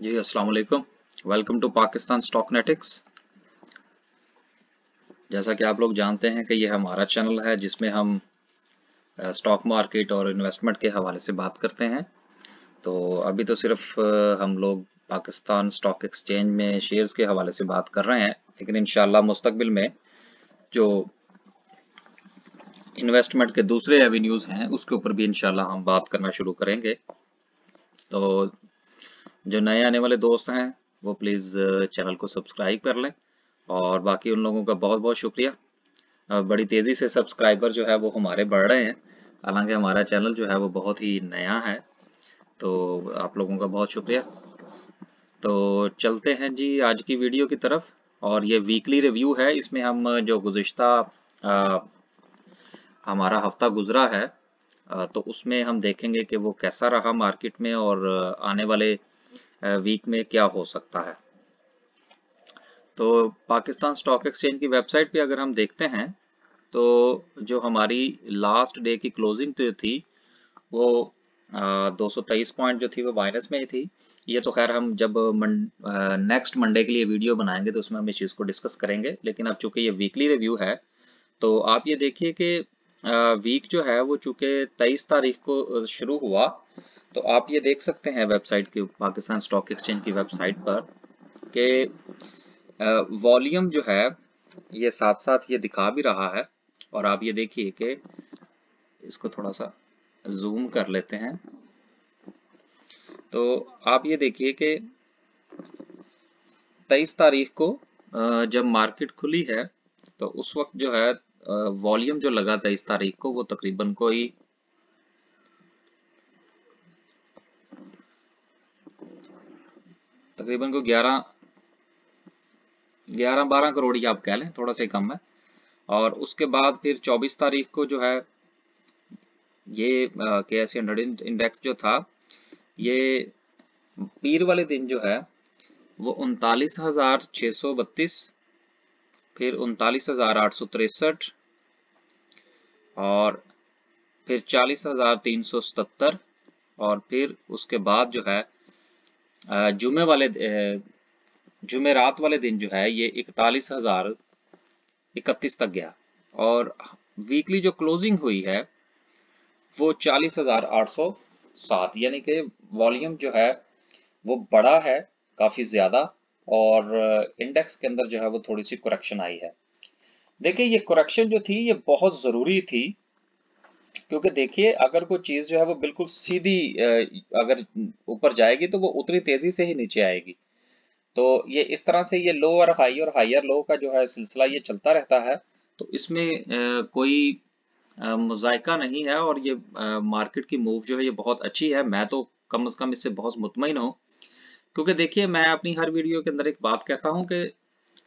जी अस्सलाम वालेकुम। Welcome to Pakistan Stocknetics. जैसा कि आप लोग जानते हैं कि ये हमारा चैनल है जिसमें हम स्टॉक मार्केट और इन्वेस्टमेंट के हवाले से बात करते हैं। तो अभी तो सिर्फ हम लोग पाकिस्तान स्टॉक एक्सचेंज में शेयर्स के हवाले से बात कर रहे हैं, लेकिन इंशाल्लाह मुस्तकबिल में जो इन्वेस्टमेंट के दूसरे एवेन्यूज़ हैं उसके ऊपर भी इंशाल्लाह हम बात करना शुरू करेंगे। तो जो नए आने वाले दोस्त हैं वो प्लीज़ चैनल को सब्सक्राइब कर लें, और बाकी उन लोगों का बहुत बहुत शुक्रिया। बड़ी तेज़ी से सब्सक्राइबर जो है वो हमारे बढ़ रहे हैं, हालांकि हमारा चैनल जो है वो बहुत ही नया है। तो आप लोगों का बहुत शुक्रिया। तो चलते हैं जी आज की वीडियो की तरफ। और ये वीकली रिव्यू है, इसमें हम जो गुज़िश्ता हमारा हफ्ता गुजरा है तो उसमें हम देखेंगे कि वो कैसा रहा मार्केट में, और आने वाले वीक में क्या हो सकता है। तो पाकिस्तान स्टॉक एक्सचेंज की वेबसाइट पे अगर हम देखते हैं तो जो हमारी लास्ट डे की क्लोजिंग तो थी वो 223 पॉइंट जो थी वो माइनस में ही थी। ये तो खैर हम जब नेक्स्ट मंडे के लिए वीडियो बनाएंगे तो उसमें हम इस चीज़ को डिस्कस करेंगे, लेकिन अब चूंकि ये वीकली रिव्यू है तो आप ये देखिए कि वीक जो है वो चूंकि 23 तारीख को शुरू हुआ, तो आप ये देख सकते हैं वेबसाइट की, पाकिस्तान स्टॉक एक्सचेंज की वेबसाइट पर, कि वॉल्यूम जो है ये साथ साथ ये दिखा भी रहा है। और आप ये देखिए कि इसको थोड़ा सा जूम कर लेते हैं, तो आप ये देखिए कि 23 तारीख को जब मार्केट खुली है तो उस वक्त जो है वॉल्यूम जो लगा 23 तारीख को वो तकरीबन कोई 11-12 करोड़ ही आप कह लें, थोड़ा सा कम है। और उसके बाद फिर 24 तारीख को जो है ये KSE 100 इंडेक्स जो था, ये पीर वाले दिन जो है वो 39,632, फिर 39,863, और फिर 40,377, और फिर उसके बाद जो है जुमेरात वाले दिन जो है ये 41,031 तक गया। और वीकली जो क्लोजिंग हुई है वो 40,807, यानी कि वॉल्यूम जो है वो बड़ा है काफी ज्यादा, और इंडेक्स के अंदर जो है वो थोड़ी सी करेक्शन आई है। देखिए ये करेक्शन जो थी ये बहुत जरूरी थी, क्योंकि देखिए अगर कोई चीज जो है वो बिल्कुल सीधी अगर ऊपर जाएगी तो वो उतनी तेजी से ही नीचे आएगी। तो ये इस तरह से ये लोअर हाई और हायर लो का जो है सिलसिला ये चलता रहता है। तो इसमें कोई मुज़ायका नहीं है, और ये मार्केट की मूव जो है ये बहुत अच्छी है। मैं तो कम से कम इससे बहुत मुतमईन हूँ, क्योंकि देखिए मैं अपनी हर वीडियो के अंदर एक बात कहता हूँ कि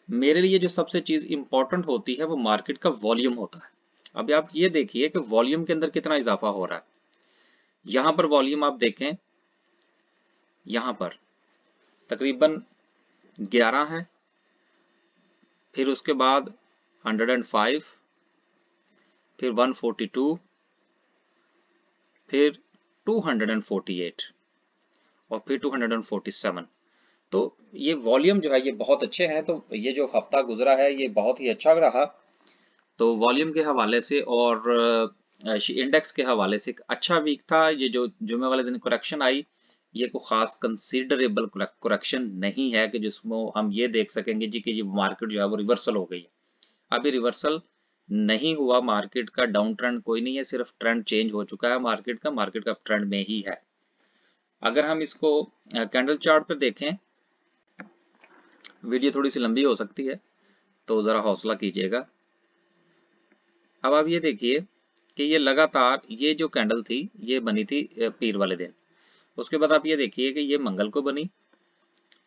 मेरे लिए जो सबसे चीज़ इंपॉर्टेंट होती है वो मार्केट का वॉल्यूम होता है। अभी आप ये देखिए कि वॉल्यूम के अंदर कितना इजाफा हो रहा है। यहाँ पर वॉल्यूम आप देखें, यहाँ पर तकरीबन 11 है, फिर उसके बाद 105, फिर 142, फिर 248, और फिर 247। तो ये वॉल्यूम जो है ये बहुत अच्छे हैं। तो ये जो हफ्ता गुजरा है ये बहुत ही अच्छा रहा। तो वॉल्यूम के हवाले से और इंडेक्स के हवाले से एक अच्छा वीक था। ये जो जुमे वाले दिन करेक्शन आई, ये कोई खास कंसीडरेबल करेक्शन नहीं है कि जिसमें हम ये देख सकेंगे जी कि ये मार्केट जो है वो रिवर्सल हो गई है। अभी रिवर्सल नहीं हुआ, मार्केट का डाउन ट्रेंड कोई नहीं है, सिर्फ ट्रेंड चेंज हो चुका है मार्केट का ट्रेंड में ही है। अगर हम इसको कैंडल चार्ट पे देखें, वीडियो थोड़ी सी लंबी हो सकती है तो ज़रा हौसला कीजिएगा। अब आप ये देखिए कि ये लगातार ये जो कैंडल थी ये बनी थी पीर वाले दिन। उसके बाद आप ये देखिए कि ये मंगल को बनी,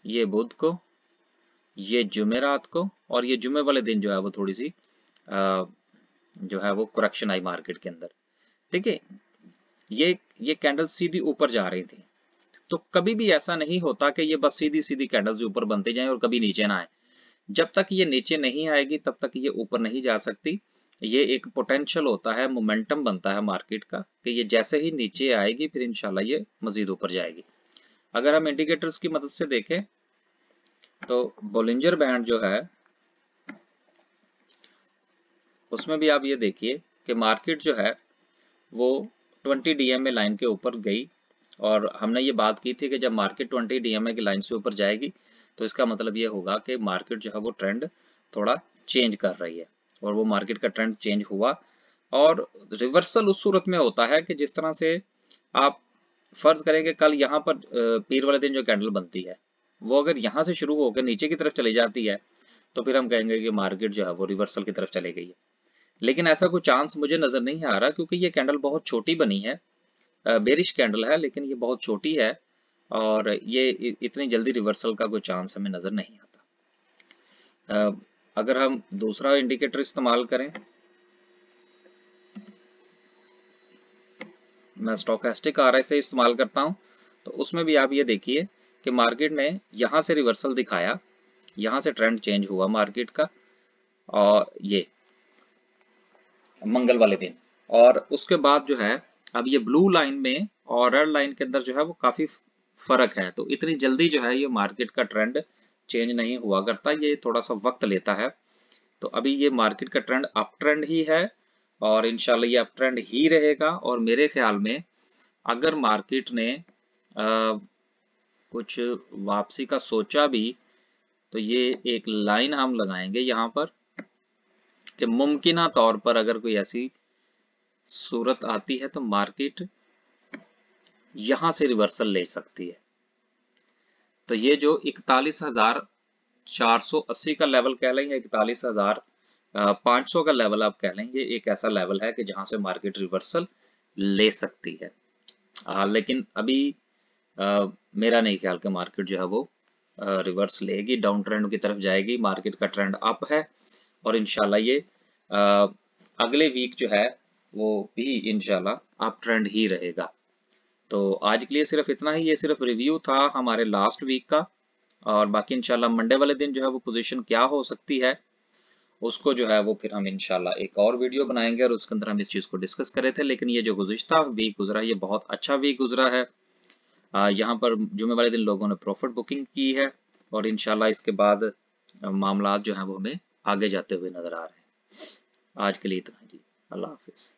ये बुध को, ये जुमेरात को, और ये जुमे वाले दिन जो है वो थोड़ी सी जो है वो करेक्शन आई मार्केट के अंदर। देखिए ये कैंडल सीधी ऊपर जा रही थी। तो कभी भी ऐसा नहीं होता कि ये बस सीधी सीधी कैंडल्स ऊपर बनते जाएं और कभी नीचे ना आए। जब तक ये नीचे नहीं आएगी तब तक ये ऊपर नहीं जा सकती। ये एक पोटेंशियल होता है, मोमेंटम बनता है मार्केट का कि ये जैसे ही नीचे आएगी फिर इंशाल्लाह ये मजीद ऊपर जाएगी। अगर हम इंडिकेटर्स की मदद से देखें तो बोलिंजर बैंड जो है उसमें भी आप ये देखिए कि मार्केट जो है वो 20 DMA लाइन के ऊपर गई, और हमने ये बात की थी कि जब मार्केट 20 DMA की लाइन से ऊपर जाएगी तो इसका मतलब ये होगा कि मार्केट जो है वो ट्रेंड थोड़ा चेंज कर रही है, और वो मार्केट का ट्रेंड चेंज हुआ। और रिवर्सल उस सूरत में होता है कि जिस तरह से आप फर्ज करें कि कल यहाँ पर पीर वाले दिन जो कैंडल बनती है वो अगर यहाँ से शुरू होकर नीचे की तरफ चली जाती है तो फिर हम कहेंगे कि मार्केट जो है वो रिवर्सल की तरफ चली गई है। लेकिन ऐसा कोई चांस मुझे नजर नहीं आ रहा, क्योंकि ये कैंडल बहुत छोटी बनी है, बेरिश कैंडल है लेकिन ये बहुत छोटी है, और ये इतनी जल्दी रिवर्सल का कोई चांस हमें नजर नहीं आता। अगर हम दूसरा इंडिकेटर इस्तेमाल करें, मैं स्टोकेस्टिक RSI से इस्तेमाल करता हूं, तो उसमें भी आप ये देखिए कि मार्केट ने यहां से रिवर्सल दिखाया, यहां से ट्रेंड चेंज हुआ मार्केट का, और ये मंगल वाले दिन, और उसके बाद जो है अब ये ब्लू लाइन में और रेड लाइन के अंदर जो है वो काफी फर्क है। तो इतनी जल्दी जो है ये मार्केट का ट्रेंड चेंज नहीं हुआ करता, ये थोड़ा सा वक्त लेता है। तो अभी ये मार्केट का ट्रेंड अप ट्रेंड ही है, और इंशाल्लाह ये अप ट्रेंड ही रहेगा। और मेरे ख्याल में अगर मार्केट ने कुछ वापसी का सोचा भी तो ये एक लाइन हम लगाएंगे यहाँ पर कि मुमकिना तौर पर अगर कोई ऐसी सूरत आती है तो मार्केट यहां से रिवर्सल ले सकती है। तो ये जो 41,480 का लेवल कह लें या 41,500 का लेवल आप कह लें, ये एक ऐसा लेवल है कि जहां से मार्केट रिवर्सल ले सकती है। लेकिन अभी मेरा नहीं ख्याल कि मार्केट जो है वो रिवर्स लेगी, डाउन ट्रेंड की तरफ जाएगी। मार्केट का ट्रेंड अप है, और इंशाल्लाह ये अगले वीक जो है वो भी इंशाल्लाह अप ट्रेंड ही रहेगा। तो आज के लिए सिर्फ इतना ही, ये सिर्फ रिव्यू था हमारे लास्ट वीक का, और बाकी इंशाल्लाह मंडे वाले दिन जो है वो पोजीशन क्या हो सकती है उसको जो है वो फिर हम इंशाल्लाह एक और वीडियो बनाएंगे, और उसके अंदर हम इस चीज़ को डिस्कस कर रहे थे। लेकिन ये जो गुज़िश्ता वीक गुजरा ये बहुत अच्छा वीक गुजरा है। यहाँ पर जुमे वाले दिन लोगों ने प्रॉफिट बुकिंग की है, और इंशाल्लाह इसके बाद मामलात जो हैं वो हमें आगे जाते हुए नजर आ रहे हैं। आज के लिए इतना ही जी, अल्लाह हाफिज़।